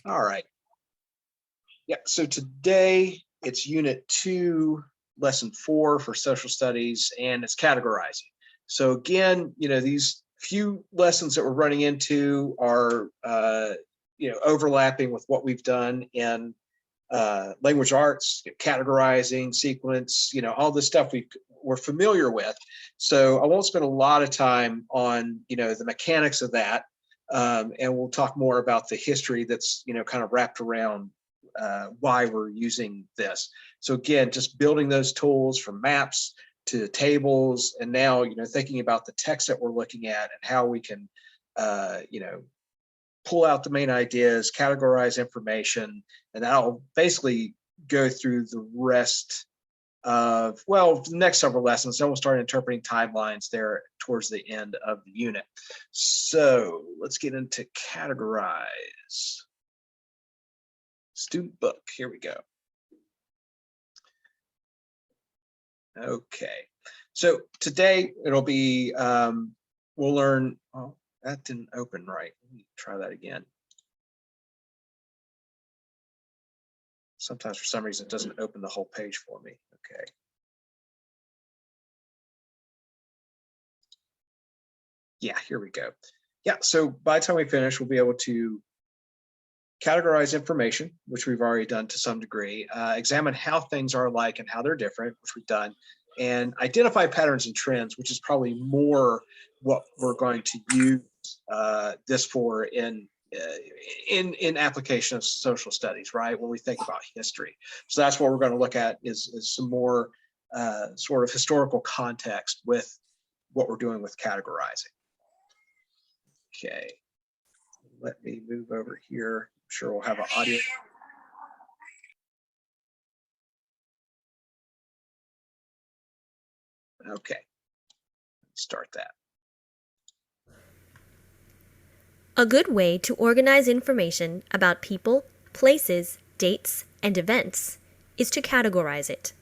All right. Yeah, so today it's Unit 2, Lesson 4 for Social Studies, and it's categorizing. So again, these few lessons that we're running into are, overlapping with what we've done in language arts, categorizing, sequence, all this stuff we're familiar with. So I won't spend a lot of time on, the mechanics of that. And we'll talk more about the history that's, kind of wrapped around why we're using this. So again, just building those tools from maps to tables, and now, thinking about the text that we're looking at and how we can, pull out the main ideas, categorize information, and that'll basically go through the rest of, the next several lessons. Then we'll start interpreting timelines there towards the end of the unit. So let's get into categorize. Student book, here we go. Okay, so today it'll be, we'll learn, oh, that didn't open right. Let me try that again. Sometimes for some reason it doesn't open the whole page for me. Okay. Yeah, here we go. Yeah, so by the time we finish, we'll be able to categorize information, which we've already done to some degree, examine how things are alike and how they're different, which we've done, and identify patterns and trends, which is probably more what we're going to use this for in application of social studies, right? When we think about history. So that's what we're going to look at is some more sort of historical context with what we're doing with categorizing. Okay, let me move over here. I'm sure we'll have an audio. Okay, let's start that. A good way to organize information about people, places, dates, and events is to categorize it.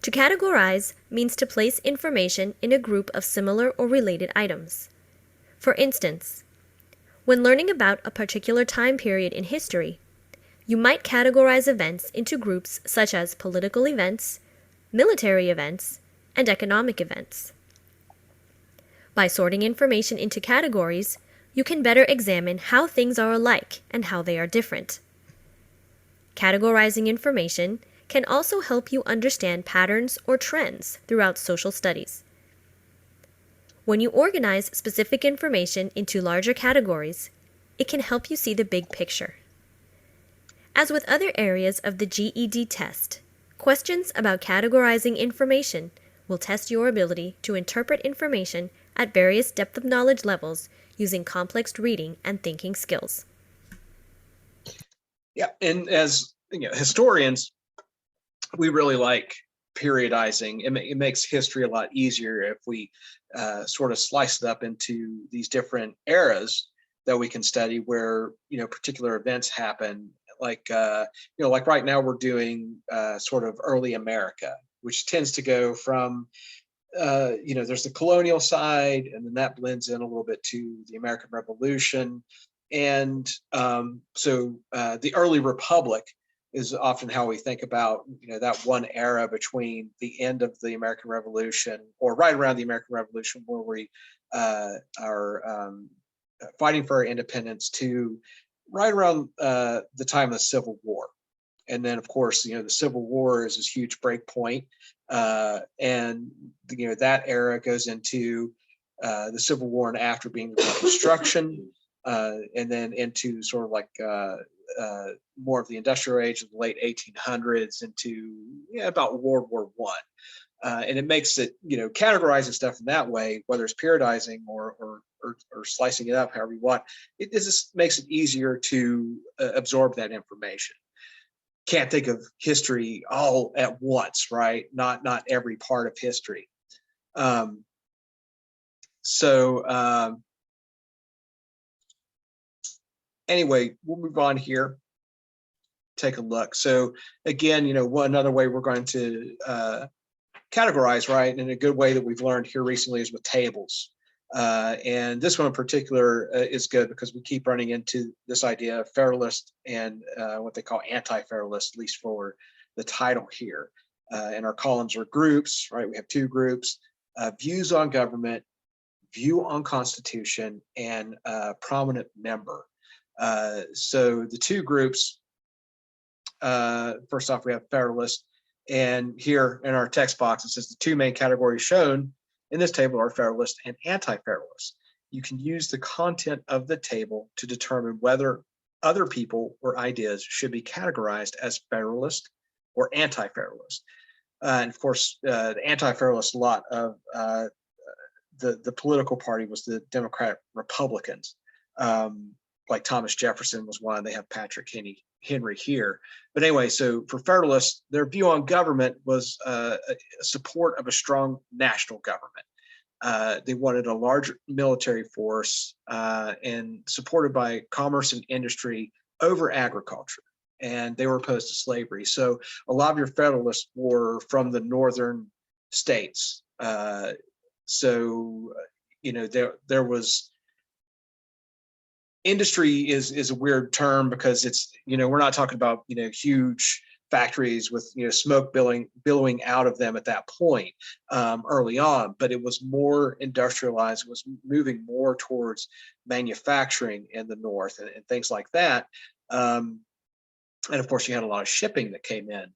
To categorize means to place information in a group of similar or related items. For instance, when learning about a particular time period in history, you might categorize events into groups such as political events, military events, and economic events. By sorting information into categories, you can better examine how things are alike and how they are different. Categorizing information can also help you understand patterns or trends throughout social studies. When you organize specific information into larger categories, it can help you see the big picture. As with other areas of the GED test, questions about categorizing information will test your ability to interpret information at various depth of knowledge levels using complex reading and thinking skills. Yeah, and as historians, we really like periodizing. It makes history a lot easier if we sort of slice it up into these different eras that we can study where particular events happen. Like like right now we're doing sort of early America, which tends to go from there's the colonial side, and then that blends in a little bit to the American Revolution, and so the early Republic is often how we think about that one era between the end of the American Revolution, or right around the American Revolution, where we are fighting for our independence, to right around the time of the Civil War. And then, of course, the Civil War is this huge break point, and that era goes into the Civil War and after being Reconstruction, and then into sort of like more of the industrial age of the late 1800s into about World War I. And it makes it, categorizing stuff in that way, whether it's periodizing or slicing it up however you want, it just makes it easier to absorb that information. Can't think of history all at once, right? Not every part of history. Anyway, we'll move on here. Take a look. So again, one other way we're going to categorize, right? And a good way that we've learned here recently is with tables. And this one in particular is good because we keep running into this idea of Federalist and what they call Anti-Federalists, at least for the title here. And our columns are groups, right? We have two groups: views on government, view on Constitution, and prominent member. So the two groups, first off, we have Federalist, and here in our text box, it says the two main categories shown in this table are Federalist and Anti-Federalist. You can use the content of the table to determine whether other people or ideas should be categorized as Federalist or Anti-Federalist. And of course, the Anti-Federalist lot of the political party was the Democratic Republicans. Like Thomas Jefferson was one. They have Patrick Henry here. But anyway, so for Federalists, their view on government was support of a strong national government. They wanted a large military force and supported by commerce and industry over agriculture. And they were opposed to slavery. So a lot of your Federalists were from the northern states. So, you know, there was industry is a weird term because it's, you know, we're not talking about, you know, huge factories with, you know, smoke billowing out of them at that point early on, but it was more industrialized. It was moving more towards manufacturing in the North and things like that. And of course, you had a lot of shipping that came in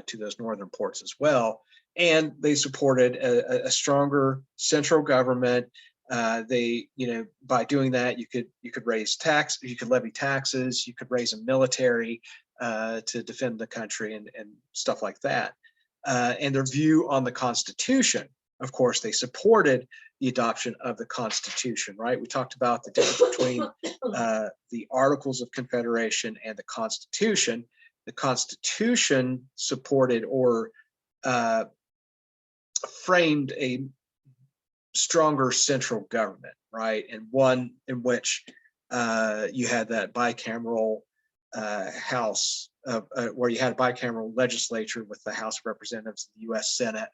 to those northern ports as well. And they supported a stronger central government. They, you know, by doing that, you could raise tax, you could levy taxes, you could raise a military to defend the country and stuff like that. And their view on the Constitution, of course, they supported the adoption of the Constitution, right? We talked about the difference between the Articles of Confederation and the Constitution. The Constitution supported or framed a stronger central government, right? And one in which you had that bicameral House, where you had a bicameral legislature with the House of Representatives and the U.S. Senate.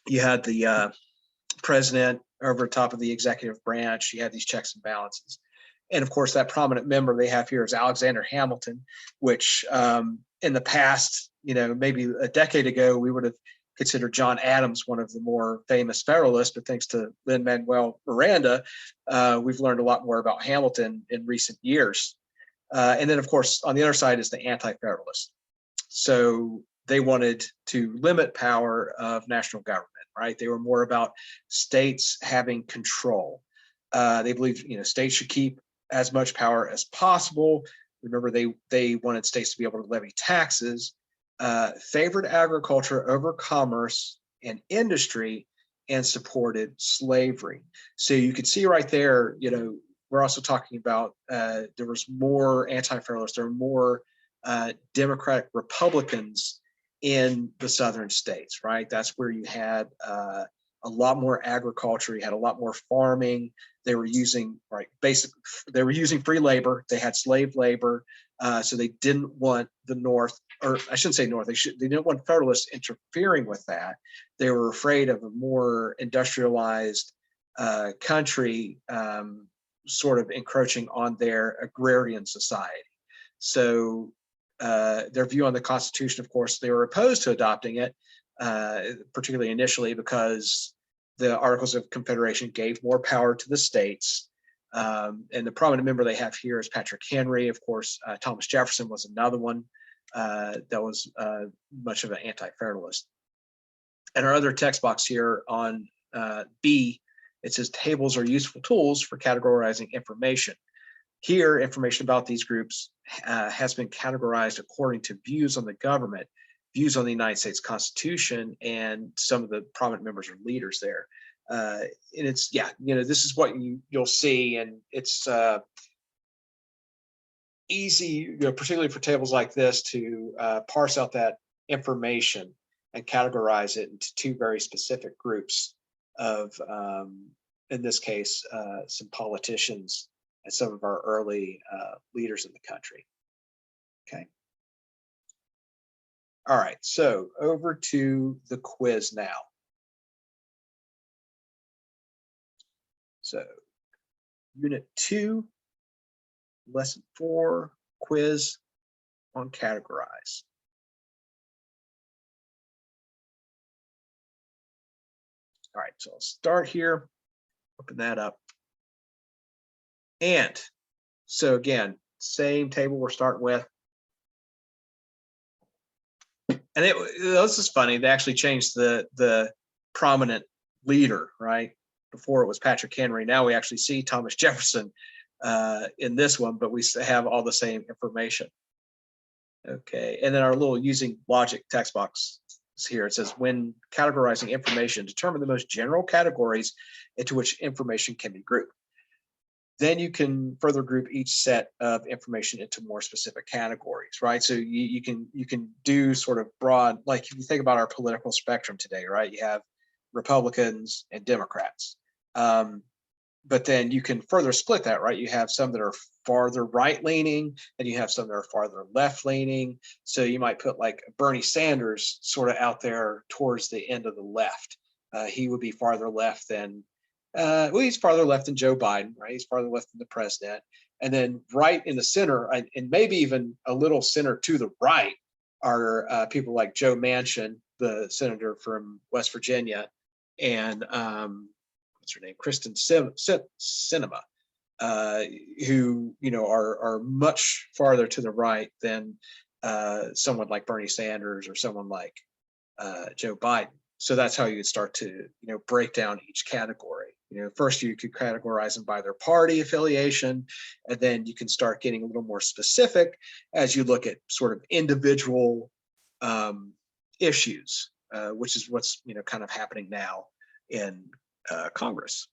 You had the president over top of the executive branch. You had these checks and balances. And of course, that prominent member they have here is Alexander Hamilton, which in the past, you know, maybe a decade ago, we would have considered John Adams one of the more famous Federalists, but thanks to Lin-Manuel Miranda, we've learned a lot more about Hamilton in recent years. And then, of course, on the other side is the Anti-Federalists. So they wanted to limit power of national government, right? They were more about states having control. They believed, you know, states should keep as much power as possible. Remember, they wanted states to be able to levy taxes, favored agriculture over commerce and industry, and supported slavery. So you could see right there, you know, we're also talking about there was more Anti-Federalists, there were more Democratic Republicans in the southern states, right? That's where you had a lot more agriculture, you had a lot more farming. They were using, right, basically, they were using free labor. They had slave labor. So they didn't want the North, or I shouldn't say North, they didn't want Federalists interfering with that. They were afraid of a more industrialized country sort of encroaching on their agrarian society. So their view on the Constitution, of course, they were opposed to adopting it, particularly initially because the Articles of Confederation gave more power to the states. And the prominent member they have here is Patrick Henry. Of course, Thomas Jefferson was another one that was much of an Anti-Federalist. And our other text box here on B, it says tables are useful tools for categorizing information. Here, information about these groups has been categorized according to views on the government, views on the United States Constitution, and some of the prominent members or leaders there. And it's, yeah, you know, this is what you'll see, and it's easy, you know, particularly for tables like this, to parse out that information and categorize it into two very specific groups of, in this case, some politicians and some of our early leaders in the country. Okay. All right, so over to the quiz now. So Unit 2, Lesson 4, quiz on Categorize. All right, so I'll start here, open that up. And so again, same table we're starting with. And this is funny, they actually changed the prominent leader, right? Before it was Patrick Henry. Now we actually see Thomas Jefferson in this one, but we have all the same information. Okay, and then our little using logic text box is here. It says, when categorizing information, determine the most general categories into which information can be grouped. Then you can further group each set of information into more specific categories, right? So you can do sort of broad, like if you think about our political spectrum today, right? You have Republicans and Democrats. But then you can further split that, right? You have some that are farther right-leaning, and you have some that are farther left-leaning. So you might put like Bernie Sanders sort of out there towards the end of the left. He would be farther left than, well, he's farther left than Joe Biden, right? He's farther left than the president. And then right in the center, and maybe even a little center to the right, are people like Joe Manchin, the senator from West Virginia, and what's her name, Kristen Sinema, who are much farther to the right than someone like Bernie Sanders or someone like Joe Biden. So that's how you would start to break down each category. First you could categorize them by their party affiliation, and then you can start getting a little more specific as you look at sort of individual issues, which is what's kind of happening now in Congress.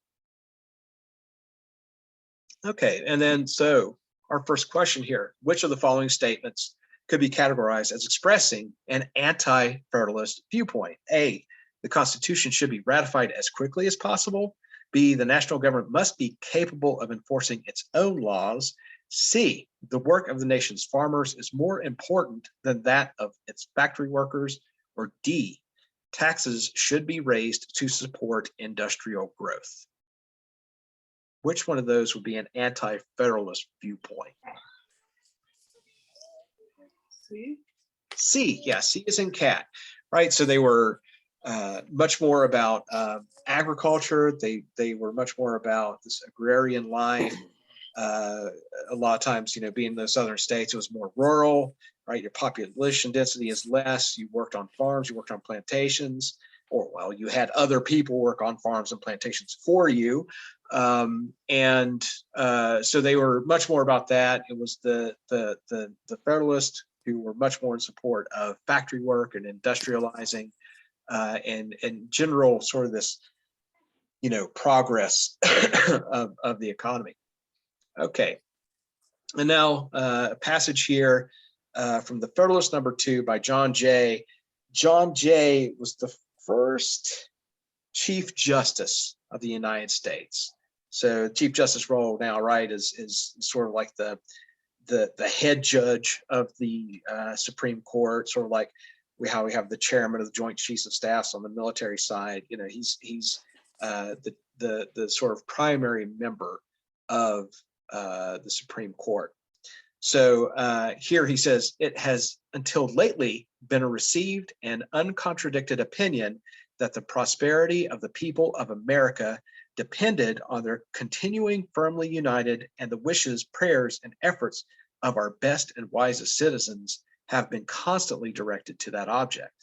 Okay, and then so our first question here: which of the following statements could be categorized as expressing an anti-federalist viewpoint? A, the Constitution should be ratified as quickly as possible. B, the national government must be capable of enforcing its own laws. C, the work of the nation's farmers is more important than that of its factory workers. Or D, taxes should be raised to support industrial growth. Which one of those would be an anti-federalist viewpoint? C, yeah, C is in cat, right? So they were much more about agriculture. They were much more about this agrarian life. A lot of times, being in the southern states, it was more rural, right? Your population density is less. You worked on farms, you worked on plantations, or well, you had other people work on farms and plantations for you. So they were much more about that. It was the Federalists who were much more in support of factory work and industrializing, and general sort of this, progress of the economy. Okay, and now a passage here from the Federalist number 2 by John Jay. John Jay was the first Chief Justice of the United States. So Chief Justice role now, right, is sort of like the head judge of the Supreme Court, sort of like how we have the chairman of the Joint Chiefs of Staffs on the military side. He's the sort of primary member of the Supreme Court. So here he says, it has until lately been a received and uncontradicted opinion that the prosperity of the people of America depended on their continuing firmly united, and the wishes, prayers, and efforts of our best and wisest citizens have been constantly directed to that object.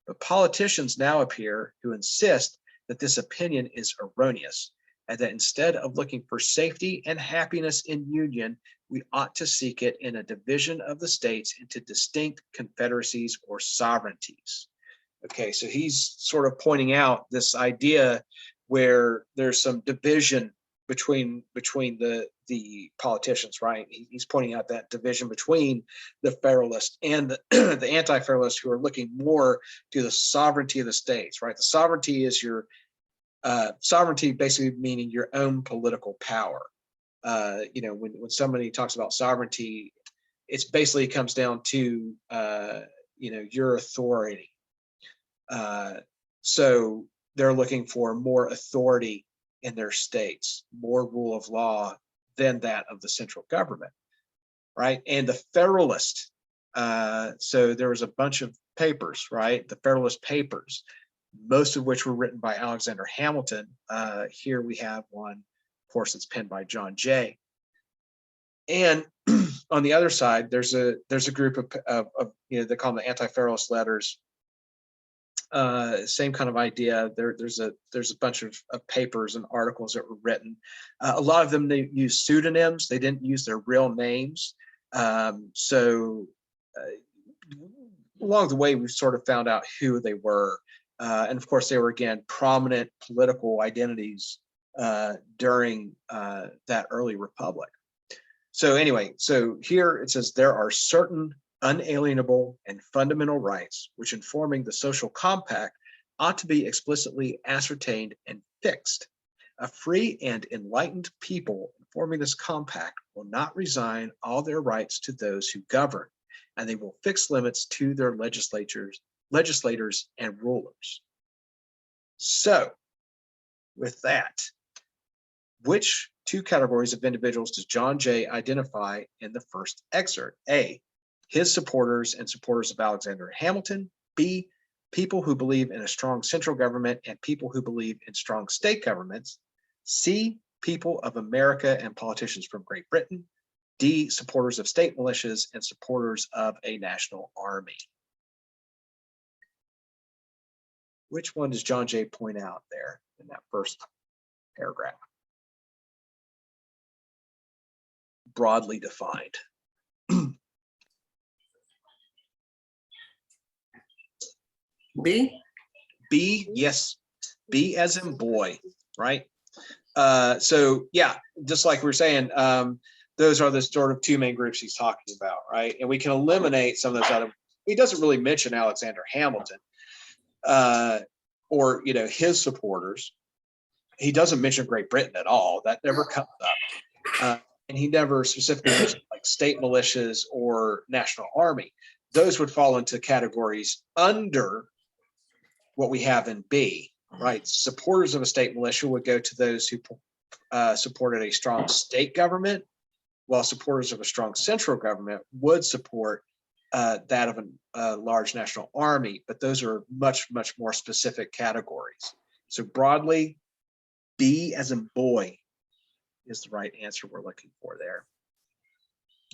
But politicians now appear to insist that this opinion is erroneous, and that instead of looking for safety and happiness in union, we ought to seek it in a division of the states into distinct confederacies or sovereignties. Okay, so he's sort of pointing out this idea where there's some division between the politicians, right? He's pointing out that division between the Federalists and the Anti-Federalists, who are looking more to the sovereignty of the states, right? The sovereignty is your sovereignty, basically meaning your own political power. When somebody talks about sovereignty, it's basically comes down to your authority. So they're looking for more authority in their states, more rule of law than that of the central government, right? And the Federalist, so there was a bunch of papers, right? The Federalist Papers, most of which were written by Alexander Hamilton. Here we have one, of course, that's penned by John Jay. And on the other side, there's a group of they call them the Anti-Federalist letters. Same kind of idea. There's a bunch of papers and articles that were written. A lot of them, they used pseudonyms. They didn't use their real names. So along the way, we sort of found out who they were. And of course, they were, again, prominent political identities during that early republic. So anyway, so here it says there are certain unalienable and fundamental rights which, in forming the social compact, ought to be explicitly ascertained and fixed. A free and enlightened people in forming this compact will not resign all their rights to those who govern, and they will fix limits to their legislators and rulers. So, with that, which two categories of individuals does John Jay identify in the first excerpt? A, his supporters and supporters of Alexander Hamilton. B, people who believe in a strong central government and people who believe in strong state governments. C, people of America and politicians from Great Britain. D, supporters of state militias and supporters of a national army. Which one does John Jay point out there in that first paragraph? Broadly defined. B? B, yes. B as in boy, right? So yeah, just like we were saying, those are the sort of two main groups he's talking about, right? And we can eliminate some of those other. He doesn't really mention Alexander Hamilton or his supporters. He doesn't mention Great Britain at all. That never comes up. And he never specifically mentioned like state militias or national army. Those would fall into categories under what we have in B, right? Supporters of a state militia would go to those who supported a strong state government, while supporters of a strong central government would support that of a large national army. But those are much, much more specific categories. So broadly, B as in boy is the right answer we're looking for there.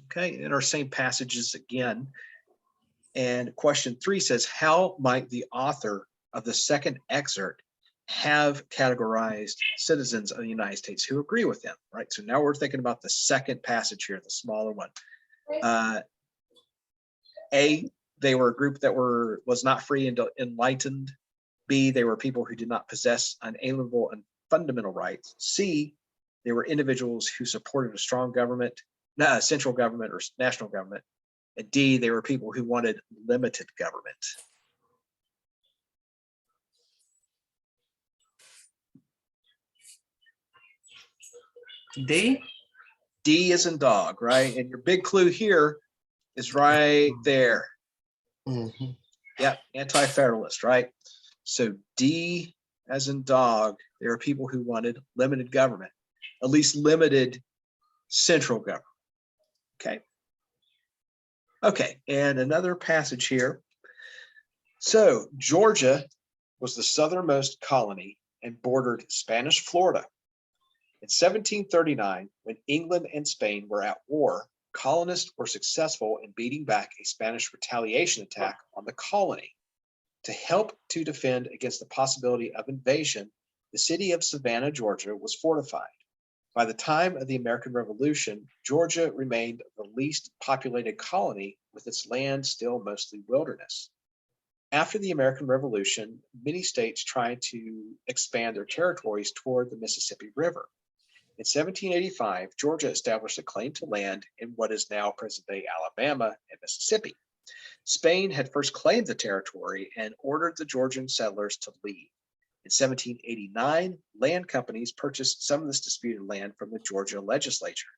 Okay, in our same passages again. And question 3 says, how might the author of the second excerpt have categorized citizens of the United States who agree with him, right? So now we're thinking about the second passage here, the smaller one. A, they were a group that was not free and enlightened. B, they were people who did not possess unalienable and fundamental rights. C, they were individuals who supported a strong government, central government or national government. And D, they were people who wanted limited government. D? D is in dog, right? And your big clue here is right there. Mm-hmm. Yep, Anti-Federalist, right? So D as in dog, there are people who wanted limited government, at least limited central government. Okay. Okay, and another passage here. So Georgia was the southernmost colony and bordered Spanish Florida. In 1739, when England and Spain were at war, colonists were successful in beating back a Spanish retaliation attack on the colony. To help to defend against the possibility of invasion, the city of Savannah, Georgia, was fortified. By the time of the American Revolution, Georgia remained the least populated colony, with its land still mostly wilderness. After the American Revolution, many states tried to expand their territories toward the Mississippi River. In 1785, Georgia established a claim to land in what is now present-day Alabama and Mississippi. Spain had first claimed the territory and ordered the Georgian settlers to leave. In 1789, land companies purchased some of this disputed land from the Georgia legislature.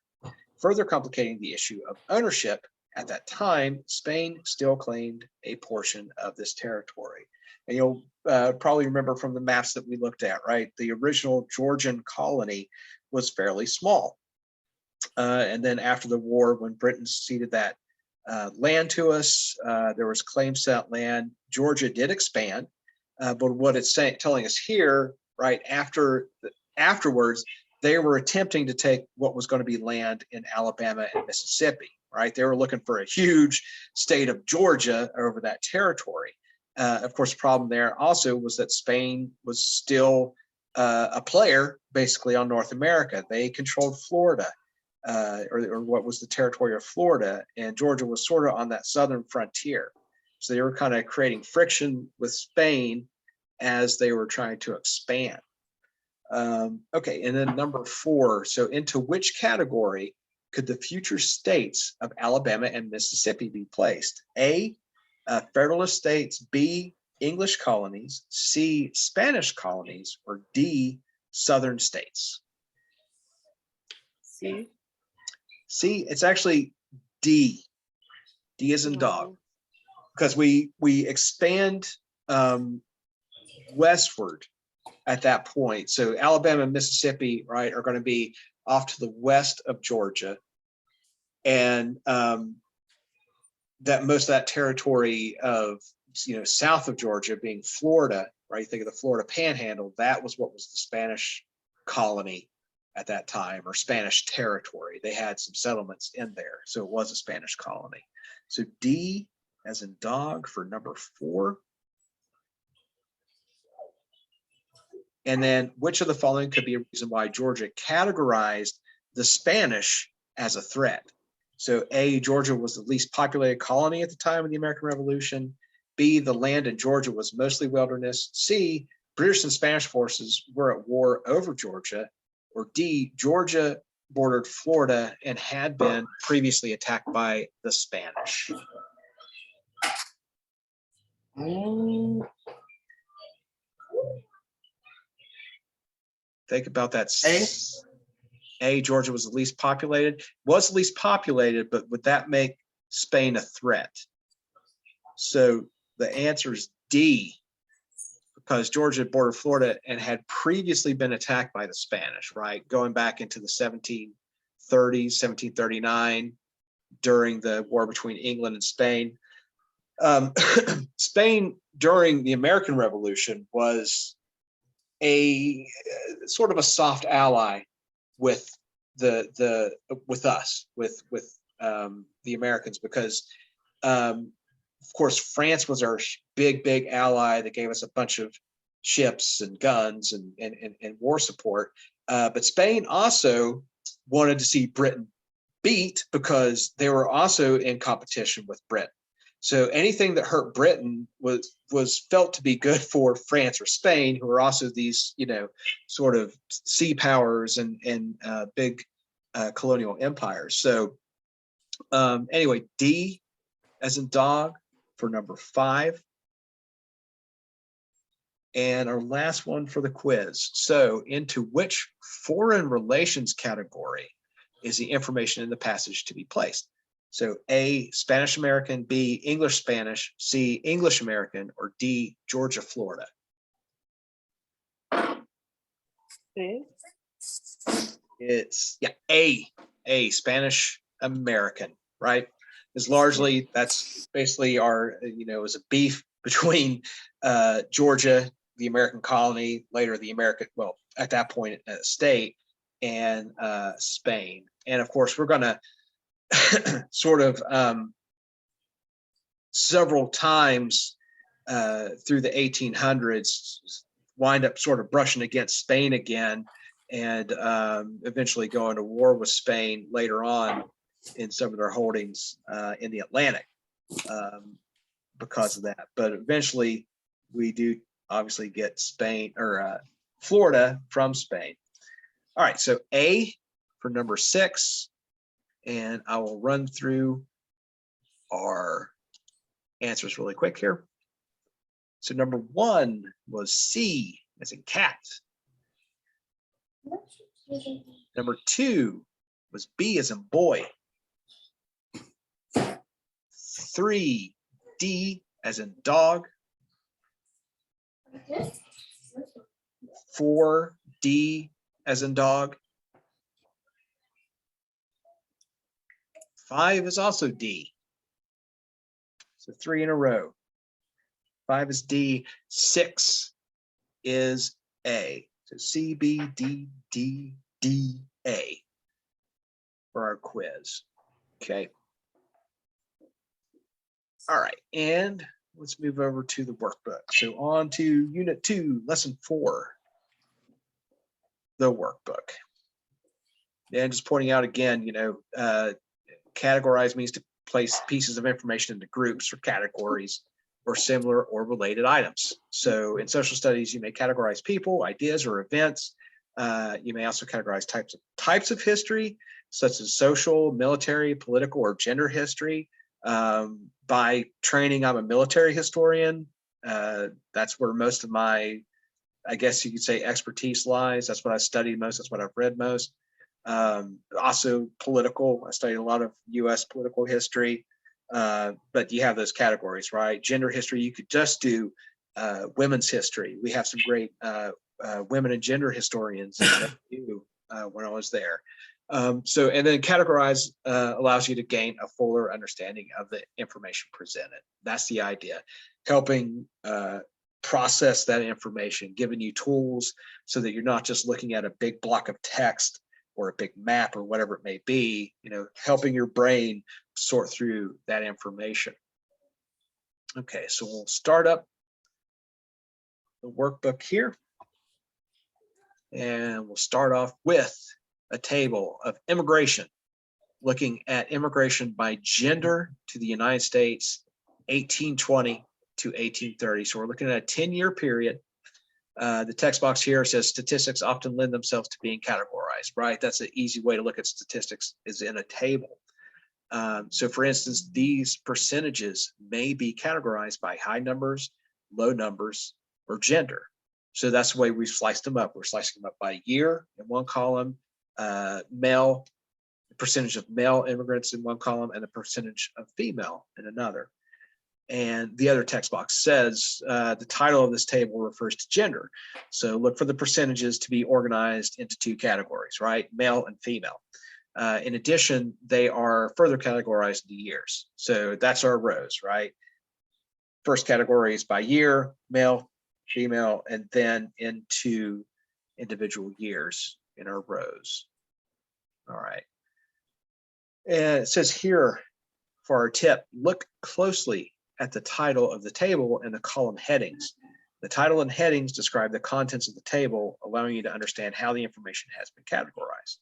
Further complicating the issue of ownership, at that time, Spain still claimed a portion of this territory. And probably remember from the maps that we looked at, right? The original Georgian colony was fairly small. And then after the war, when Britain ceded that land to us, there was claims to that land. Georgia did expand, but what it's telling us here, right, afterwards, they were attempting to take what was going to be land in Alabama and Mississippi, right? They were looking for a huge state of Georgia over that territory. Of course, the problem there also was that Spain was still a player basically on North America. They controlled Florida, or what was the territory of Florida, and Georgia was sort of on that southern frontier. So they were kind of creating friction with Spain as they were trying to expand. Okay, and then number 4, so into which category could the future states of Alabama and Mississippi be placed? A, Federalist states, B, English colonies, C, Spanish colonies, or D, Southern states? C. C, it's actually D. D as in dog, because we expand westward at that point. So Alabama and Mississippi, right, are going to be off to the west of Georgia, and that most of that territory of, you know, south of Georgia being Florida, right? You think of the Florida Panhandle, that was what was the Spanish colony at that time, or Spanish territory. They had some settlements in there, so it was a Spanish colony. So D as in dog for number 4. And then which of the following could be a reason why Georgia categorized the Spanish as a threat? So A, Georgia was the least populated colony at the time of the American Revolution. B, the land in Georgia was mostly wilderness. C, British and Spanish forces were at war over Georgia. Or D, Georgia bordered Florida and had been previously attacked by the Spanish. Think about that. A, Georgia was the least populated. Was the least populated, but would that make Spain a threat? So the answer is D, because Georgia bordered Florida and had previously been attacked by the Spanish, right? Going back into the 1730s, 1739, during the war between England and Spain. Spain during the American Revolution was a sort of a soft ally with us, with the Americans, because of course France was our big ally that gave us a bunch of ships and guns and war support, but Spain also wanted to see Britain beat because they were also in competition with Britain. So anything that hurt Britain was felt to be good for France or Spain, who are also these, you know, sort of sea powers and big colonial empires. So anyway, D as in dog for number 5. And our last one for the quiz. So into which foreign relations category is the information in the passage to be placed? So A, Spanish American, B, English Spanish, C, English American, or D, Georgia Florida? It's, yeah, A, Spanish American, right? Is largely, that's basically our, you know, is a beef between Georgia, the American colony, later the American, well, at that point, state, and Spain. And of course, we're going to sort of several times through the 1800s wind up sort of brushing against Spain again, and eventually going to war with Spain later on in some of their holdings in the Atlantic because of that. But eventually we do obviously get Spain or Florida from Spain. All right, so A for number 6. And I will run through our answers really quick here. So number 1 was C as in cat. Number 2 was B as in boy. 3, D as in dog. 4, D as in dog. 5 is also D. So 3 in a row. 5 is D. 6 is A. So C, B, D, D, D, A for our quiz. Okay. All right. And let's move over to the workbook. So on to Unit 2, Lesson 4, the workbook. And just pointing out again, you know, categorize means to place pieces of information into groups or categories or similar or related items. So in social studies, you may categorize people, ideas, or events. You may also categorize types of history, such as social, military, political, or gender history. By training, I'm a military historian. That's where most of my, I guess you could say, expertise lies. That's what I studied most. That's what I've read most. Also political. I studied a lot of US political history. But you have those categories, right? Gender history, you could just do women's history. We have some great women and gender historians when I was there. So, and then categorize allows you to gain a fuller understanding of the information presented. That's the idea, helping process that information, giving you tools so that you're not just looking at a big block of text or a big map or whatever it may be, you know, helping your brain sort through that information. Okay, so we'll start up the workbook here. And we'll start off with a table of immigration, looking at immigration by gender to the United States, 1820 to 1830. So we're looking at a 10-year period. The text box here says statistics often lend themselves to being categorized, right? That's an easy way to look at statistics, is in a table. So for instance, these percentages may be categorized by high numbers, low numbers, or gender. So that's the way we've sliced them up. We're slicing them up by year in one column, male, the percentage of male immigrants in one column, and the percentage of female in another. And the other text box says the title of this table refers to gender. So look for the percentages to be organized into 2 categories, right? Male and female. In addition, they are further categorized into years. So that's our rows, right? First category is by year, male, female, and then into individual years in our rows. All right. And it says here for our tip, look closely at the title of the table and the column headings. The title and headings describe the contents of the table, allowing you to understand how the information has been categorized.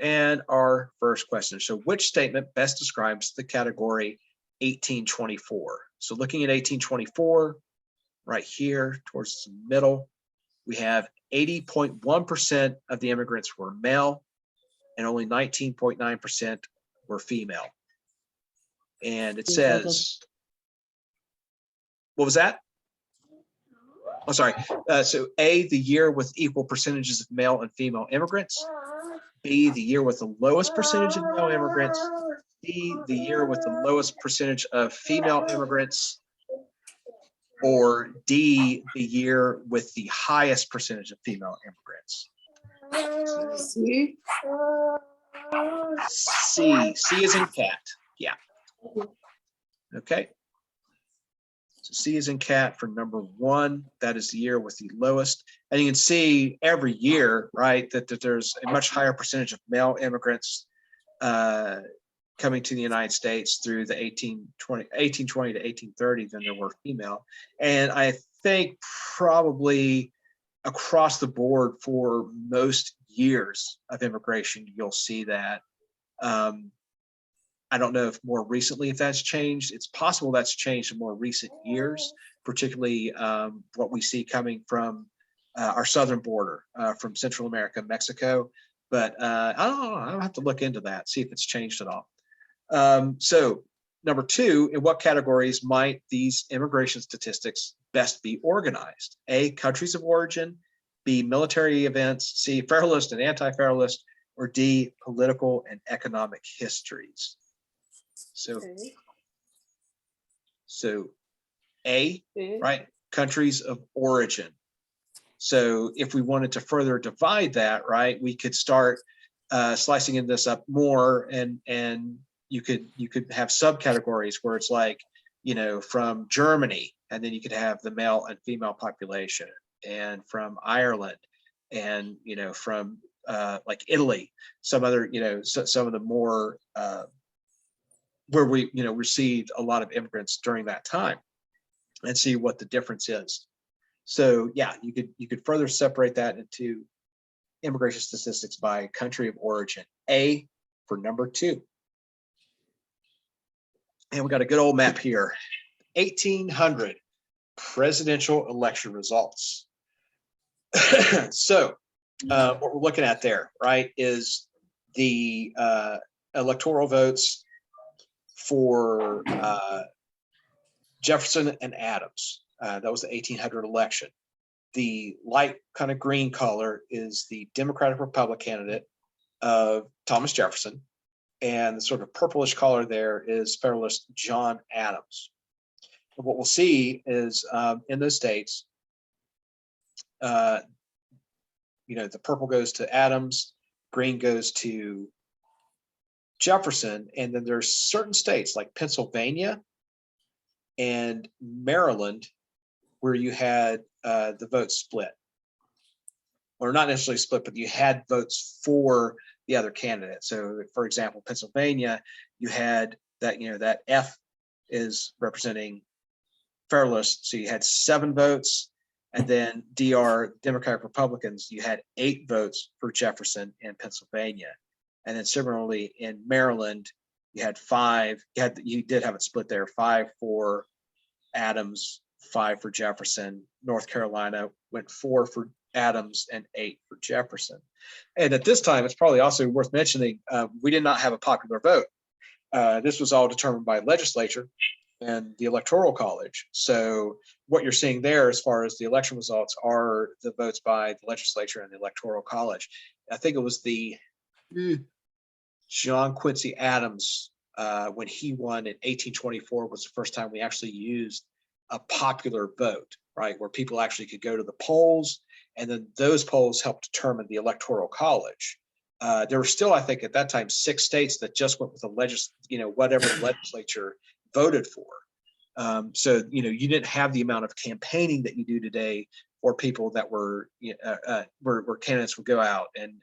And our first question. So which statement best describes the category 1824? So looking at 1824, right here towards the middle, we have 80.1% of the immigrants were male and only 19.9% were female. And it says, what was that? Oh, sorry. So A, the year with equal percentages of male and female immigrants. B, the year with the lowest percentage of male immigrants. C, the year with the lowest percentage of female immigrants. Or D, the year with the highest percentage of female immigrants. C. C is in cat. Yeah. Okay. So C is in cat for number 1. That is the year with the lowest. And you can see every year, right, that there's a much higher percentage of male immigrants coming to the United States through the 1820 to 1830 than there were female. And I think probably across the board for most years of immigration, you'll see that. I don't know if more recently if that's changed. It's possible that's changed in more recent years, particularly what we see coming from our southern border, from Central America, Mexico. But I don't know. I'll have to look into that, see if it's changed at all. So number 2, in what categories might these immigration statistics best be organized? A, countries of origin, B, military events, C, Federalist and Anti-Federalist, or D, political and economic histories. So A, right? Countries of origin. So if we wanted to further divide that, right, we could start slicing this up more, and you could have subcategories where it's like, you know, from Germany, and then you could have the male and female population, and from Ireland, and, you know, from like Italy, some other, you know, some of the more where we, you know, received a lot of immigrants during that time, and see what the difference is. So yeah, you could further separate that into immigration statistics by country of origin. A for number 2. And we got a good old map here. 1800 presidential election results. So what we're looking at there, right, is the electoral votes for Jefferson and Adams. That was the 1800 election. The light kind of green color is the Democratic Republic candidate of Thomas Jefferson, and the sort of purplish color there is Federalist John Adams. And what we'll see is in those states, you know, the purple goes to Adams, green goes to Jefferson, and then there's certain states like Pennsylvania and Maryland where you had the vote split, or not necessarily split, but you had votes for the other candidate. So for example, Pennsylvania, you had that, you know, that F is representing Federalists, so you had 7 votes, and then DR, Democratic Republicans, you had 8 votes for Jefferson in Pennsylvania. And then similarly in Maryland, you had 5, you did have it split there, 5 for Adams, 5 for Jefferson. North Carolina went 4 for Adams and 8 for Jefferson. And at this time, it's probably also worth mentioning, we did not have a popular vote. This was all determined by legislature and the Electoral College. So what you're seeing there as far as the election results are the votes by the legislature and the Electoral College. I think it was the John Quincy Adams, when he won in 1824, was the first time we actually used a popular vote, right? Where people actually could go to the polls, and then those polls helped determine the Electoral College. There were still, I think at that time, 6 states that just went with the whatever the legislature voted for. So, you know, you didn't have the amount of campaigning that you do today for people that were, where candidates would go out and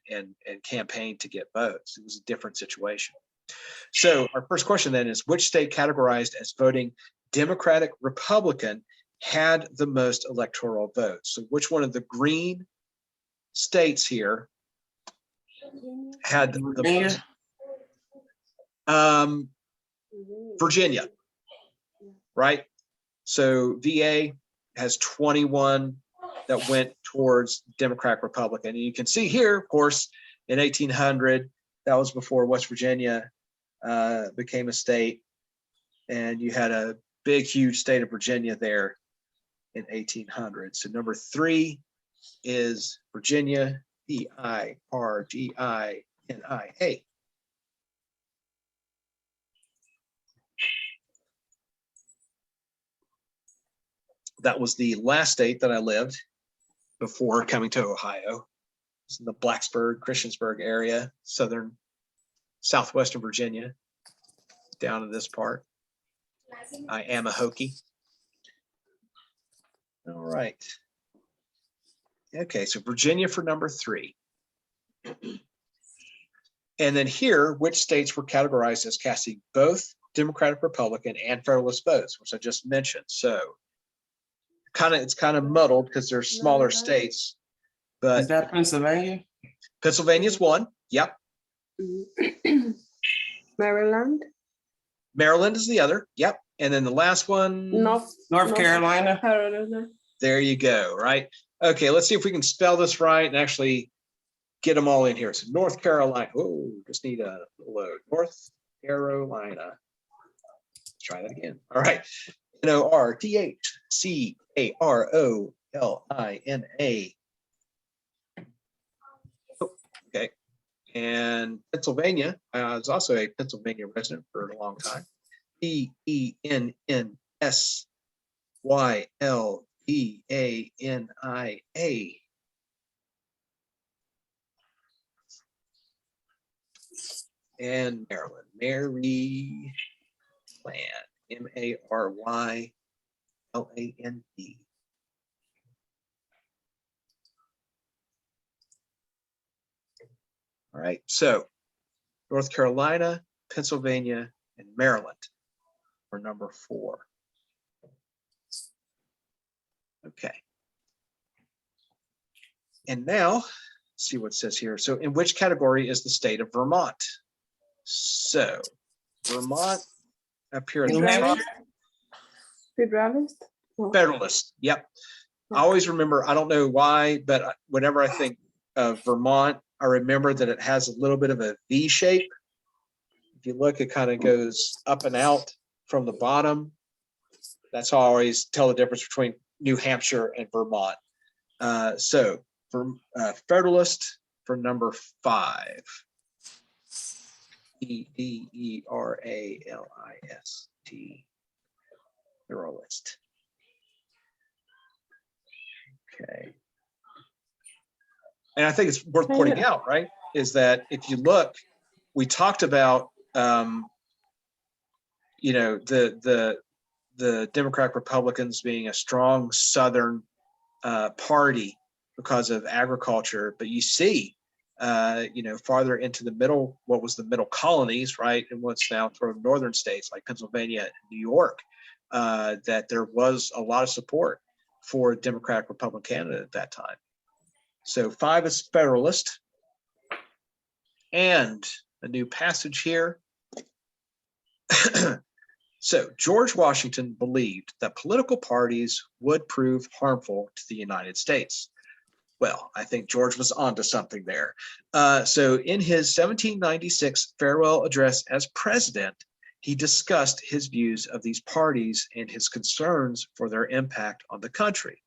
campaign to get votes. It was a different situation. So our first question then is, which state categorized as voting Democratic Republican had the most electoral votes? So which one of the green states here had the most? Virginia, right? So VA has 21 that went towards Democratic Republican. And you can see here, of course, in 1800, that was before West Virginia became a state. And you had a big, huge state of Virginia there in 1800. So number 3 is Virginia, VIRGINIA. That was the last state that I lived before coming to Ohio. It's in the Blacksburg, Christiansburg area, southwestern Virginia, down in this part. I am a Hokie. All right. Okay, so Virginia for number 3. And then here, which states were categorized as casting both Democratic, Republican, and Federalist votes, which I just mentioned. So it's kind of muddled because they're smaller states. But is that Pennsylvania? Pennsylvania's one. Yep. Maryland. Maryland is the other. Yep. And then the last one. North Carolina. Carolina. There you go. Right. Okay. Let's see if we can spell this right and actually get them all in here. So North Carolina. Oh, just need a load. North Carolina. Let's try that again. All right. NORTHCAROLINA. Okay. And Pennsylvania. I was also a Pennsylvania resident for a long time. PENNSYLVANIA. Yleviania. And Maryland, Maryland, Maryland. All right, so North Carolina, Pennsylvania, and Maryland are number 4. Okay. And now, see what it says here. So in which category is the state of Vermont? So Vermont up here at the top. Federalist? No. Federalist. Yep. I always remember, I don't know why, but whenever I think of Vermont, I remember that it has a little bit of a V shape. If you look, it kind of goes up and out from the bottom. That's how I always tell the difference between New Hampshire and Vermont. So for Federalist for number 5. Federalist. Federalist. Okay. And I think it's worth pointing out, right, is that if you look, we talked about, you know, the Democratic Republicans being a strong Southern party because of agriculture, but you see, you know, farther into the middle, what was the middle colonies, right, and what's now sort of northern states like Pennsylvania and New York, that there was a lot of support for a Democratic Republican candidate at that time. So 5 is Federalist, and a new passage here. So George Washington believed that political parties would prove harmful to the United States. Well, I think George was onto something there. So in his 1796 farewell address as president, he discussed his views of these parties and his concerns for their impact on the country.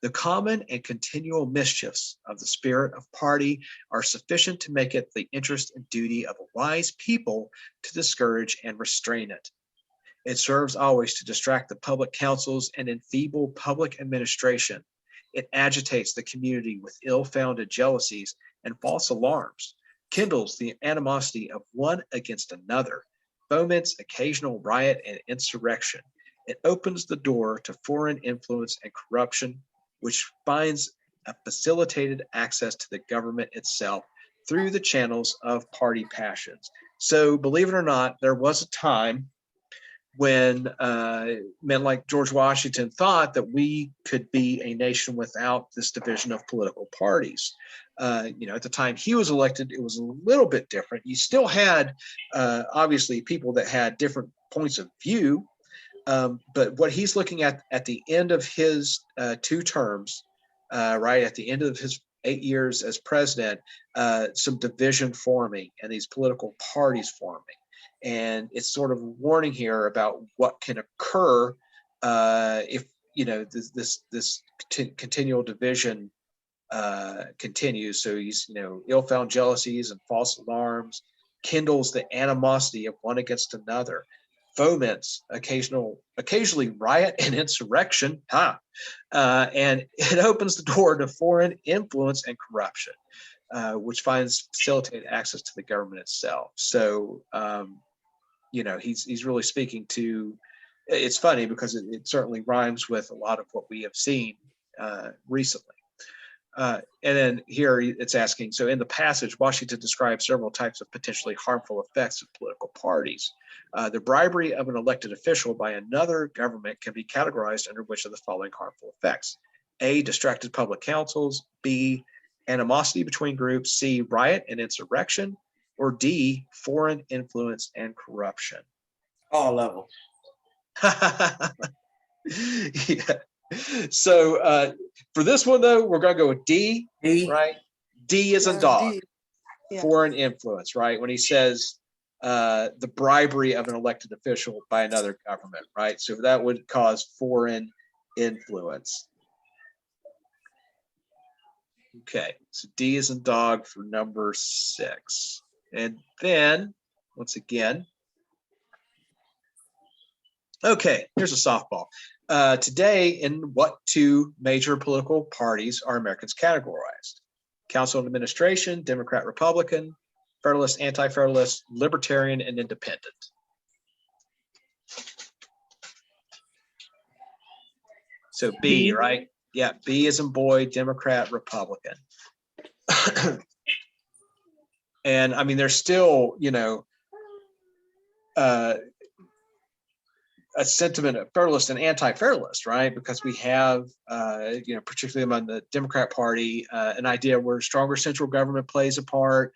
The common and continual mischiefs of the spirit of party are sufficient to make it the interest and duty of a wise people to discourage and restrain it. It serves always to distract the public councils and enfeeble public administration. It agitates the community with ill-founded jealousies and false alarms, kindles the animosity of one against another, foments occasional riot and insurrection. It opens the door to foreign influence and corruption, which finds a facilitated access to the government itself through the channels of party passions. So believe it or not, there was a time when men like George Washington thought that we could be a nation without this division of political parties. You know, at the time he was elected, it was a little bit different. You still had, obviously, people that had different points of view, but what he's looking at the end of his 2 terms, right, at the end of his 8 years as president, some division forming and these political parties forming. And it's sort of a warning here about what can occur if, you know, this continual division continues. So he's, you know, ill-found jealousies and false alarms, kindles the animosity of one against another, foments occasionally riot and insurrection, and it opens the door to foreign influence and corruption, which finds facilitated access to the government itself. So, you know, he's really speaking to. It's funny because it certainly rhymes with a lot of what we have seen recently. And then here it's asking, so in the passage, Washington describes several types of potentially harmful effects of political parties. The bribery of an elected official by another government can be categorized under which of the following harmful effects: A, distracted public councils; B, animosity between groups; C, riot and insurrection; or D, foreign influence and corruption. All levels. Yeah. So for this one, though, we're going to go with D, D. right? D is a dog. D. Yeah. Foreign influence, right? When he says the bribery of an elected official by another government, right? So that would cause foreign influence. Okay, so D is in dog for number 6. And then, once again, okay, here's a softball. Today, in what two major political parties are Americans categorized? Council and Administration, Democrat, Republican, Federalist, Anti-Federalist, Libertarian, and Independent. So B, right? Yeah, B as in boy, Democrat, Republican. And I mean, there's still, you know, a sentiment of Federalist and Anti-Federalist, right? Because we have, you know, particularly among the Democrat Party, an idea where stronger central government plays a part.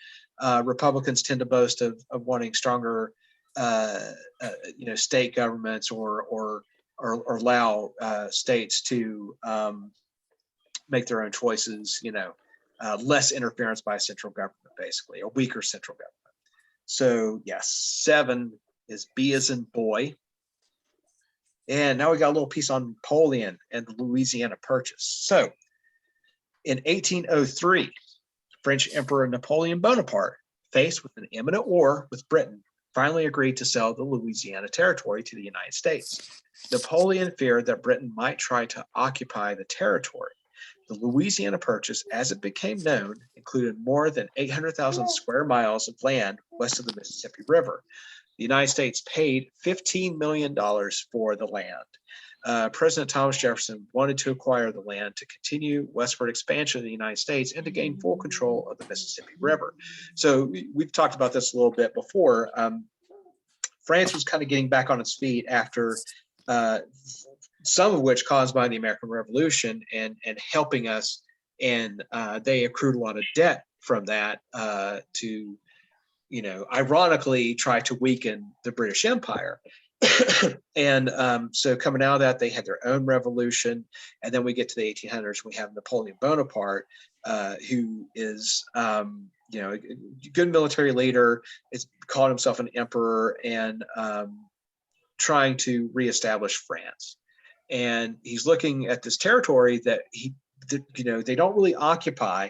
Republicans tend to boast of wanting stronger, you know, state governments or allow states to make their own choices, you know, less interference by central government, basically, a weaker central government. So yes, 7 is B as in boy. And now we got a little piece on Napoleon and the Louisiana Purchase. So in 1803, French Emperor Napoleon Bonaparte, faced with an imminent war with Britain, finally agreed to sell the Louisiana Territory to the United States. Napoleon feared that Britain might try to occupy the territory. The Louisiana Purchase, as it became known, included more than 800,000 square miles of land west of the Mississippi River. The United States paid $15 million for the land. President Thomas Jefferson wanted to acquire the land to continue westward expansion of the United States and to gain full control of the Mississippi River. So we've talked about this a little bit before. France was kind of getting back on its feet after some of which caused by the American Revolution and helping us. And they accrued a lot of debt from that to, you know, ironically try to weaken the British Empire. And so coming out of that, they had their own revolution. And then we get to the 1800s, we have Napoleon Bonaparte, who is, you know, a good military leader, is called himself an emperor and trying to reestablish France. And he's looking at this territory that you know, they don't really occupy,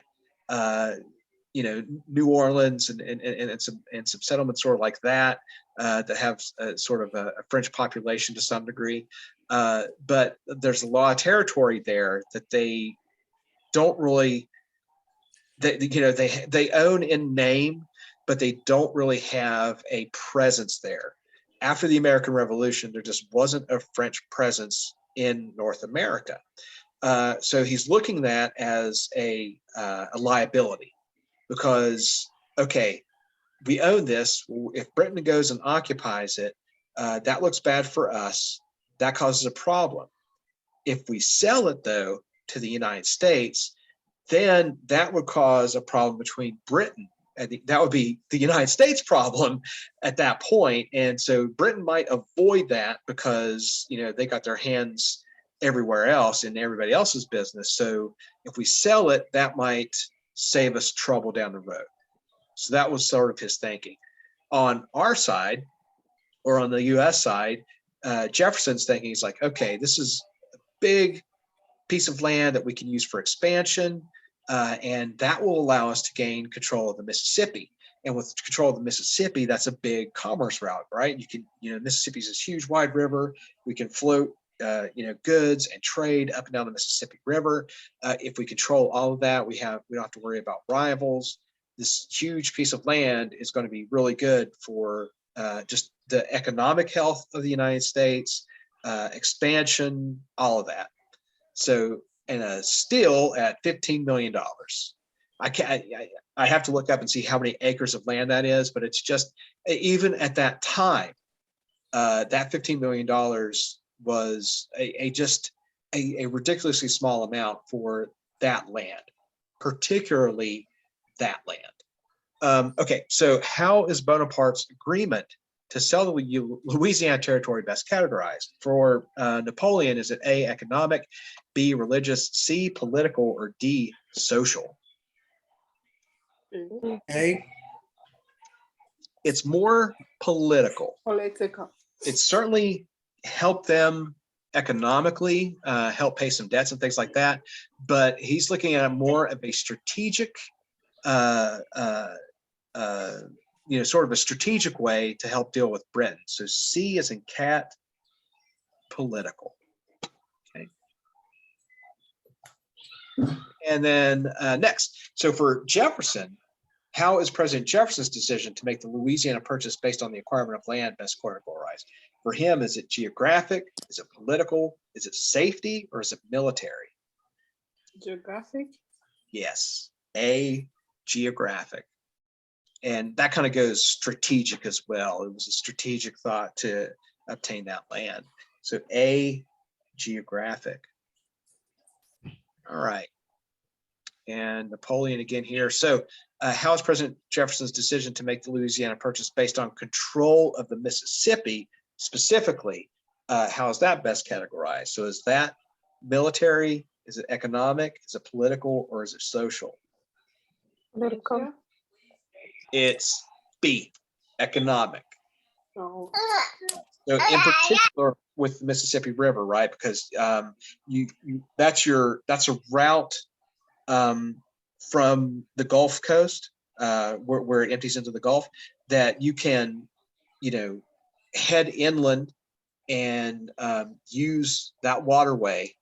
you know, New Orleans and some settlements sort of like that that have sort of a French population to some degree. But there's a lot of territory there that they don't really, you know, they own in name, but they don't really have a presence there. After the American Revolution, there just wasn't a French presence in North America. So he's looking at that as a liability. Because, okay, we own this. If Britain goes and occupies it, that looks bad for us. That causes a problem. If we sell it, though, to the United States, then that would cause a problem between Britain. And that would be the United States problem at that point. And so Britain might avoid that because, you know, they got their hands everywhere else in everybody else's business. So if we sell it, that might save us trouble down the road. So that was sort of his thinking. On our side, or on the US side, Jefferson's thinking is like, okay, this is a big piece of land that we can use for expansion, and that will allow us to gain control of the Mississippi. And with control of the Mississippi, that's a big commerce route, right? You can, you know, Mississippi's this huge wide river. We can float you know, goods and trade up and down the Mississippi River. If we control all of that, we don't have to worry about rivals. This huge piece of land is going to be really good for just the economic health of the United States, expansion, all of that. So, and still at $15 million. I have to look up and see how many acres of land that is, but it's just, even at that time, that $15 million was a ridiculously small amount for that land, particularly that land. Okay, so how is Bonaparte's agreement to sell the Louisiana Territory best categorized? For Napoleon, is it A, economic, B, religious, C, political, or D, social? A. It's more political. Political. It certainly helped them economically, help pay some debts and things like that. But he's looking at more of a strategic, you know, sort of a strategic way to help deal with Britain. So C is in cat, political. And then next, so for Jefferson, how is President Jefferson's decision to make the Louisiana Purchase based on the acquirement of land best categorized? For him, is it geographic? Is it political? Is it safety? Or is it military? Geographic. Yes, A, geographic. And that kind of goes strategic as well. It was a strategic thought to obtain that land. So A, geographic. All right. And Napoleon again here. So how is President Jefferson's decision to make the Louisiana Purchase based on control of the Mississippi specifically? How is that best categorized? So is that military? Is it economic? Is it political? Or is it social? Political. It's B, economic. No. So in particular with the Mississippi River, right? Because that's a route from the Gulf Coast, where it empties into the Gulf, that you can, head inland and use that waterway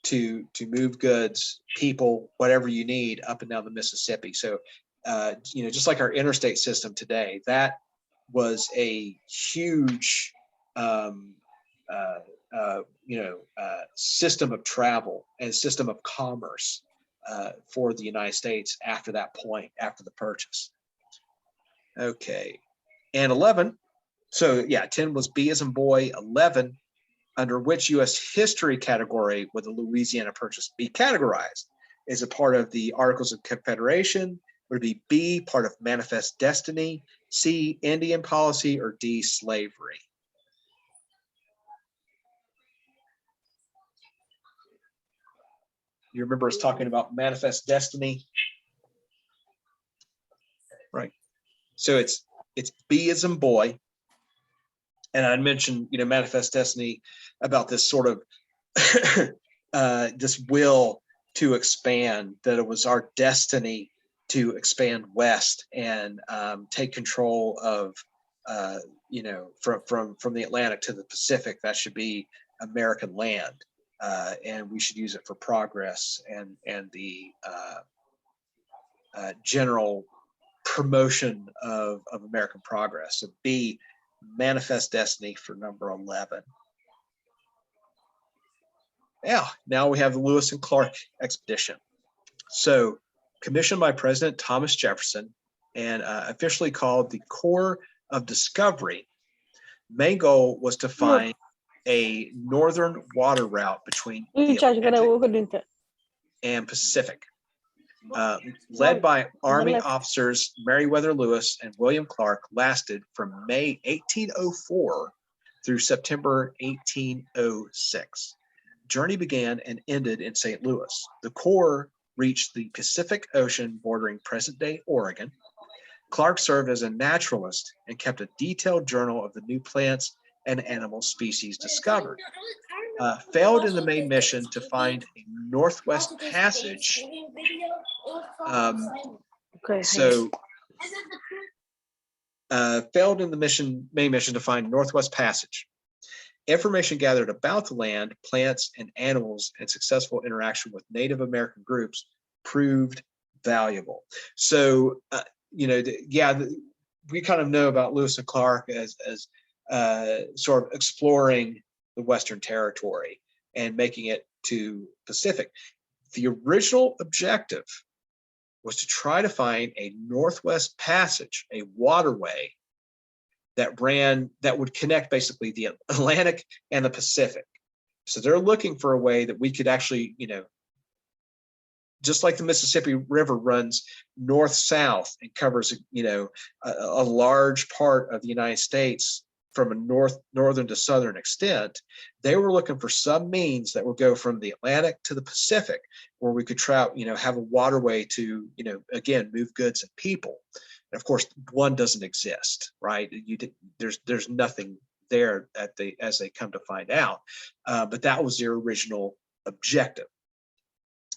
to move goods, people, whatever you need up and down the Mississippi. So, just like our interstate system today, that was a huge, system of travel and system of commerce for the United States after that point, after the purchase. Okay, and 11. So yeah, 10 was B as in boy. 11, under which U.S. history category would the Louisiana Purchase be categorized? Is it part of the Articles of Confederation? Would it be B, part of Manifest Destiny, C, Indian policy, or D, slavery? You remember us talking about Manifest Destiny? Right. So it's B as in boy. And I mentioned, Manifest Destiny about this sort of this will to expand, that it was our destiny to expand west and take control of, from the Atlantic to the Pacific. That should be American land, and we should use it for progress and the general promotion of American progress. So B, Manifest Destiny for number 11. Yeah, now we have the Lewis and Clark expedition. So commissioned by President Thomas Jefferson and officially called the Corps of Discovery. Main goal was to find a northern water route between the Atlantic and Pacific. Led by Army officers Meriwether Lewis and William Clark, lasted from May 1804 through September 1806. Journey began and ended in St. Louis. The Corps reached the Pacific Ocean bordering present-day Oregon. Clark served as a naturalist and kept a detailed journal of the new plants and animal species discovered. Failed in the main mission to find a Northwest Passage. Failed in the main mission to find Northwest Passage. Information gathered about the land, plants, and animals, and successful interaction with Native American groups proved valuable. So, we kind of know about Lewis and Clark as sort of exploring the Western Territory and making it to Pacific. The original objective was to try to find a Northwest Passage, a waterway that would connect basically the Atlantic and the Pacific. So they're looking for a way that we could actually, just like the Mississippi River runs north-south and covers, a large part of the United States from a northern to southern extent, they were looking for some means that would go from the Atlantic to the Pacific, where we could have a waterway to, again, move goods and people. And of course, one doesn't exist, right? There's nothing there as they come to find out. But that was their original objective.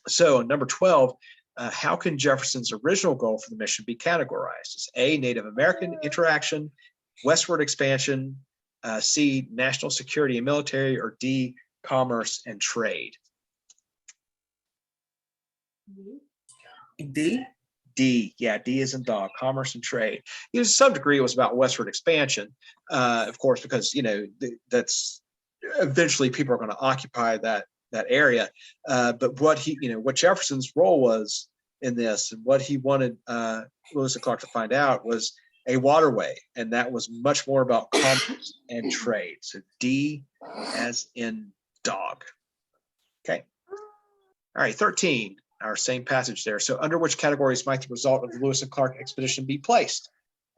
So number 12, how can Jefferson's original goal for the mission be categorized? Is A, Native American interaction, westward expansion, C, national security and military, or D, commerce and trade? D. D, yeah, D is in dog, commerce and trade. To some degree, it was about westward expansion, of course, because that's eventually people are going to occupy that area. But what Jefferson's role was in this, and what he wanted Lewis and Clark to find out was a waterway, and that was much more about commerce and trade. So D, as in dog. Okay. All right, 13. Our same passage there. So under which categories might the result of the Lewis and Clark expedition be placed?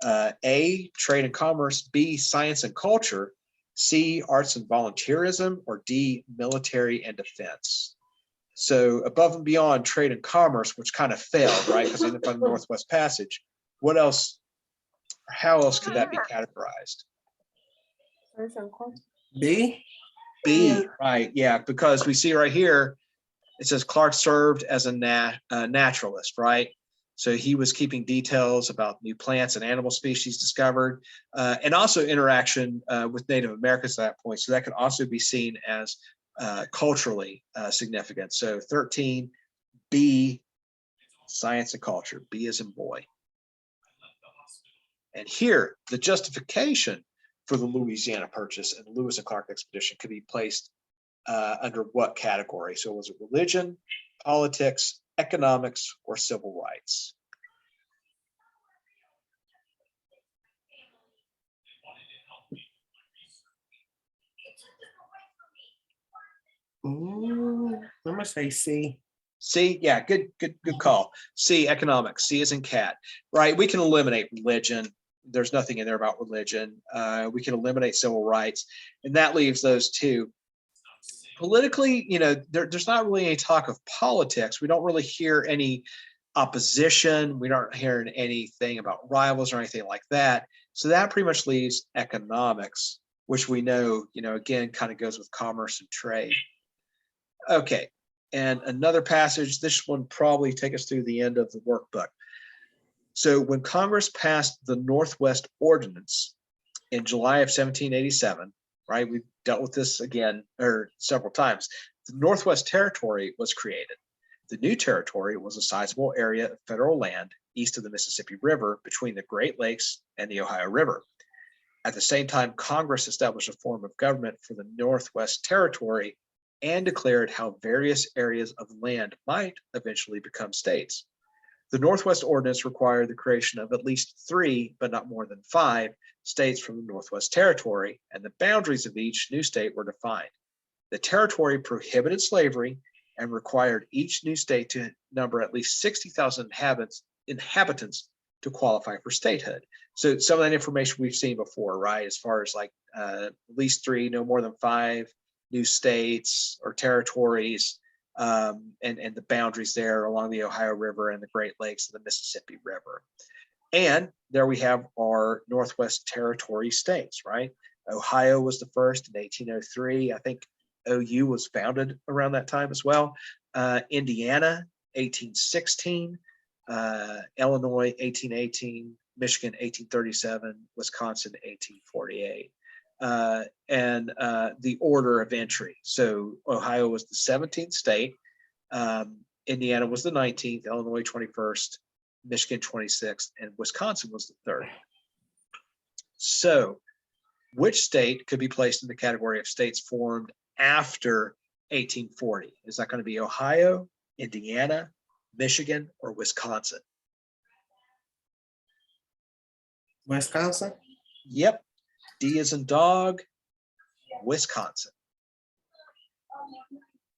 A, trade and commerce, B, science and culture, C, arts and volunteerism, or D, military and defense. So above and beyond trade and commerce, which kind of failed, right? Because they ended up on the Northwest Passage. What else, how else could that be categorized? B. B, right, yeah, because we see right here, it says Clark served as a naturalist, right? So he was keeping details about new plants and animal species discovered, and also interaction with Native Americans at that point. So that could also be seen as culturally significant. So 13, B, science and culture. B as in boy. And here, the justification for the Louisiana Purchase and the Lewis and Clark expedition could be placed under what category? So was it religion, politics, economics, or civil rights? I'm gonna say C. C, yeah, good call. C, economics. C is in cat, right? We can eliminate religion. There's nothing in there about religion. We can eliminate civil rights, and that leaves those two. Politically, there's not really any talk of politics. We don't really hear any opposition. We aren't hearing anything about rivals or anything like that. So that pretty much leaves economics, which we know, again, kind of goes with commerce and trade. Okay, and another passage, this one probably take us through the end of the workbook. So when Congress passed the Northwest Ordinance in July of 1787, right? We've dealt with this again, or several times. The Northwest Territory was created. The new territory was a sizable area of federal land east of the Mississippi River between the Great Lakes and the Ohio River. At the same time, Congress established a form of government for the Northwest Territory and declared how various areas of land might eventually become states. The Northwest Ordinance required the creation of at least 3, but not more than 5, states from the Northwest Territory, and the boundaries of each new state were defined. The territory prohibited slavery and required each new state to number at least 60,000 inhabitants to qualify for statehood. So some of that information we've seen before, right? As far as like at least 3, no more than 5 new states or territories, and the boundaries there along the Ohio River and the Great Lakes and the Mississippi River. And there we have our Northwest Territory states, right? Ohio was the first in 1803. I think OU was founded around that time as well. Indiana, 1816. Illinois, 1818. Michigan, 1837. Wisconsin, 1848. And the order of entry. So Ohio was the 17th state. Indiana was the 19th. Illinois, 21st. Michigan 26th, and Wisconsin was the 3rd. So which state could be placed in the category of states formed after 1840? Is that going to be Ohio, Indiana, Michigan, or Wisconsin? Wisconsin? Yep. D is in dog, Wisconsin.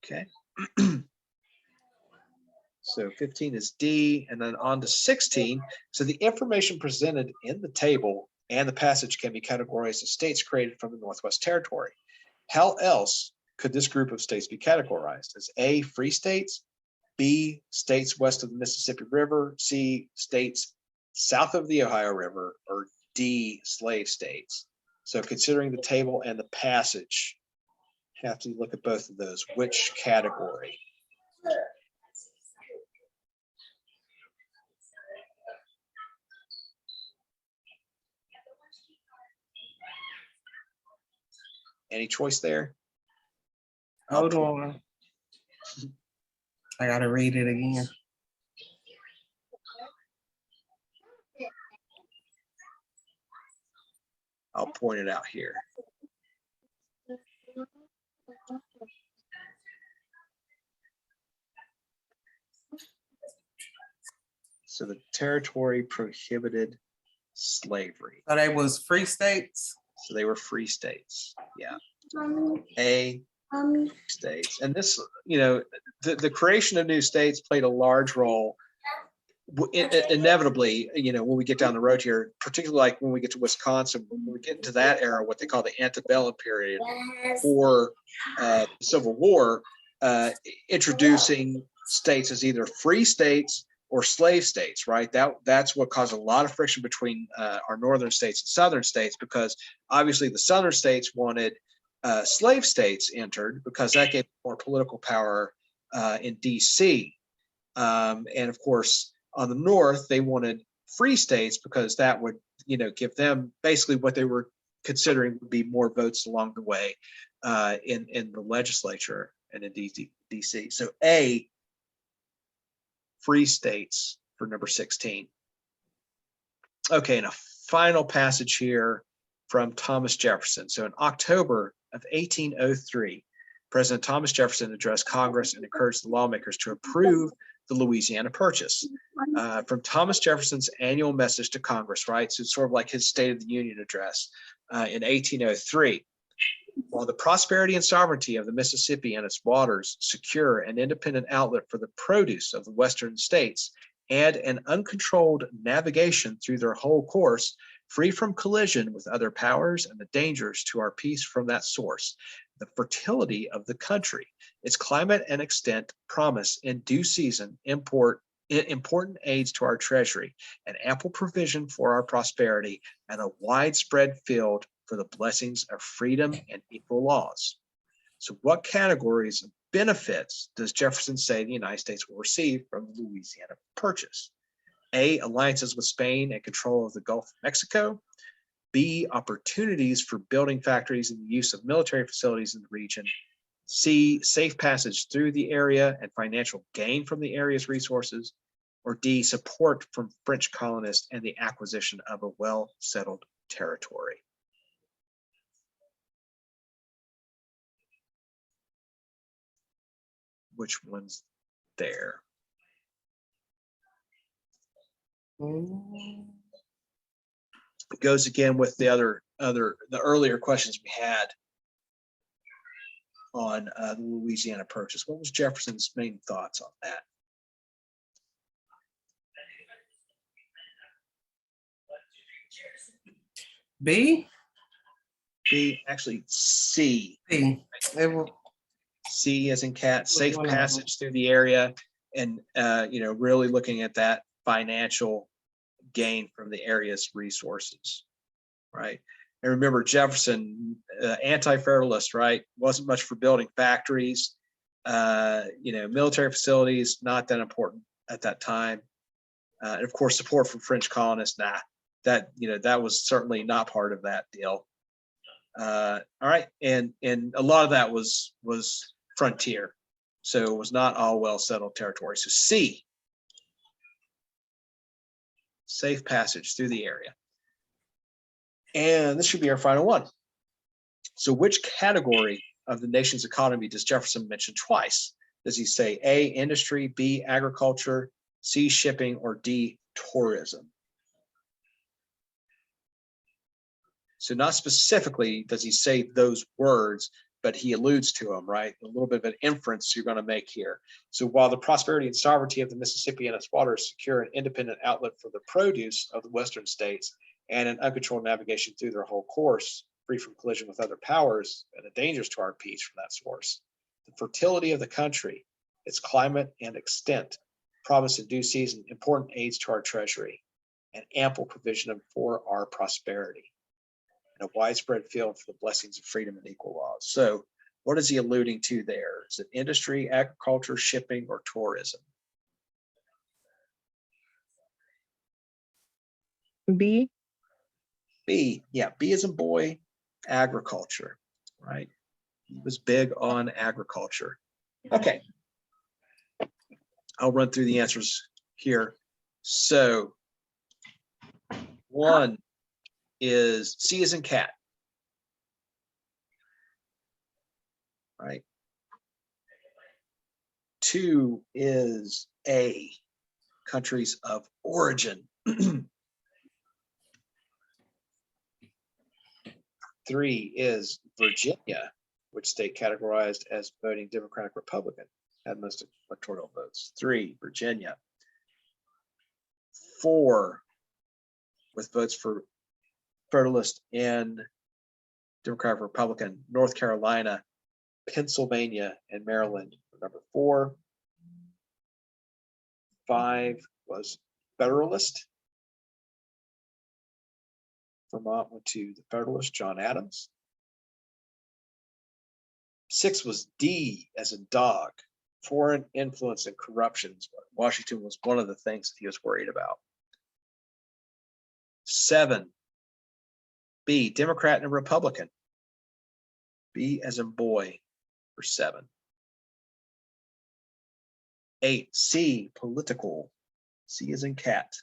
Okay. So 15 is D, and then on to 16. So the information presented in the table and the passage can be categorized as states created from the Northwest Territory. How else could this group of states be categorized? As A, free states, B, states west of the Mississippi River, C, states south of the Ohio River, or D, slave states. So considering the table and the passage, have to look at both of those. Which category? Any choice there? Hold on. I gotta read it again. I'll point it out here. So the territory prohibited slavery. So they was free states. So they were free states. Yeah. States. And this, the creation of new states played a large role inevitably, when we get down the road here, particularly like when we get to Wisconsin, when we get into that era, what they call the antebellum period or Civil War, introducing states as either free states or slave states, right? That's what caused a lot of friction between our northern states and southern states, because obviously the southern states wanted slave states entered because that gave more political power in DC. And of course, on the north, they wanted free states because that would, give them basically what they were considering would be more votes along the way in the legislature and in DC. So A, free states for number 16. Okay, and a final passage here from Thomas Jefferson. So in October of 1803, President Thomas Jefferson addressed Congress and encouraged the lawmakers to approve the Louisiana Purchase. From Thomas Jefferson's annual message to Congress, right? So it's sort of like his State of the Union address in 1803. While the prosperity and sovereignty of the Mississippi and its waters secure an independent outlet for the produce of the Western states and an uncontrolled navigation through their whole course, free from collision with other powers and the dangers to our peace from that source, the fertility of the country, its climate and extent promise in due season important aids to our treasury, an ample provision for our prosperity, and a widespread field for the blessings of freedom and equal laws. So what categories of benefits does Jefferson say the United States will receive from the Louisiana Purchase? A, alliances with Spain and control of the Gulf of Mexico. B, opportunities for building factories and the use of military facilities in the region. C, safe passage through the area and financial gain from the area's resources. Or D, support from French colonists and the acquisition of a well-settled territory. Which one's there? It goes again with the earlier questions we had on the Louisiana Purchase. What was Jefferson's main thoughts on that? B? B, actually C. C. C as in cat, safe passage through the area, and really looking at that financial gain from the area's resources, right? And remember, Jefferson, anti-Federalist, right? Wasn't much for building factories, military facilities, not that important at that time. And of course, support from French colonists, that was certainly not part of that deal. All right, and a lot of that was frontier, so it was not all well-settled territory. So C, safe passage through the area. And this should be our final one. So which category of the nation's economy does Jefferson mention twice? Does he say A, industry, B, agriculture, C, shipping, or D, tourism? So not specifically does he say those words, but he alludes to them, right? A little bit of an inference you're going to make here. So while the prosperity and sovereignty of the Mississippi and its waters secure an independent outlet for the produce of the Western states and an uncontrolled navigation through their whole course, free from collision with other powers and the dangers to our peace from that source, the fertility of the country, its climate and extent, promise in due season important aids to our treasury, and ample provision for our prosperity, and a widespread field for the blessings of freedom and equal laws. So what is he alluding to there? Is it industry, agriculture, shipping, or tourism? B. B, yeah, B as in boy, agriculture, right? He was big on agriculture. Okay, I'll run through the answers here. So 1, is C as in cat. Right. 2 is A, countries of origin. 3 is Virginia, which state categorized as voting Democratic Republican, had most electoral votes. 3, Virginia. 4, with votes for Federalist and Democratic Republican, North Carolina, Pennsylvania, and Maryland were number 4. 5 was Federalist. Vermont went to the Federalist, John Adams. 6 was D as in dog, foreign influence and corruption. Washington was one of the things that he was worried about. 7, B, Democrat and Republican. B as in boy for 7. 8, C, political. C as in cat.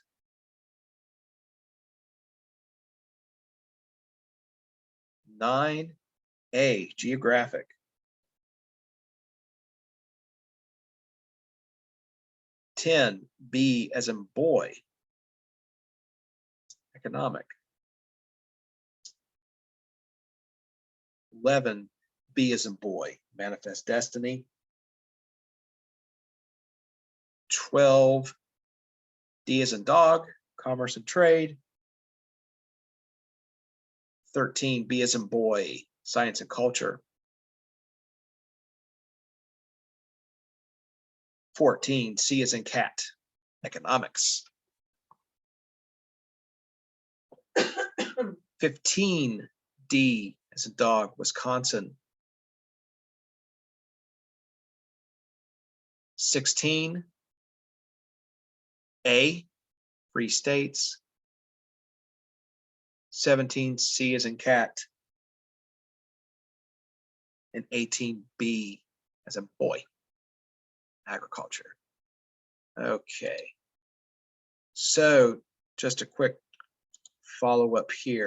9, A, geographic. 10, B as in boy. Economic. 11, B as in boy. Manifest destiny. 12, D as in dog. Commerce and trade. 13, B as in boy. Science and culture. 14, C as in cat. Economics. 15, D as in dog. Wisconsin. 16, A, free states. 17, C as in cat. And 18, B as in boy. Agriculture. Okay. So just a quick follow up here.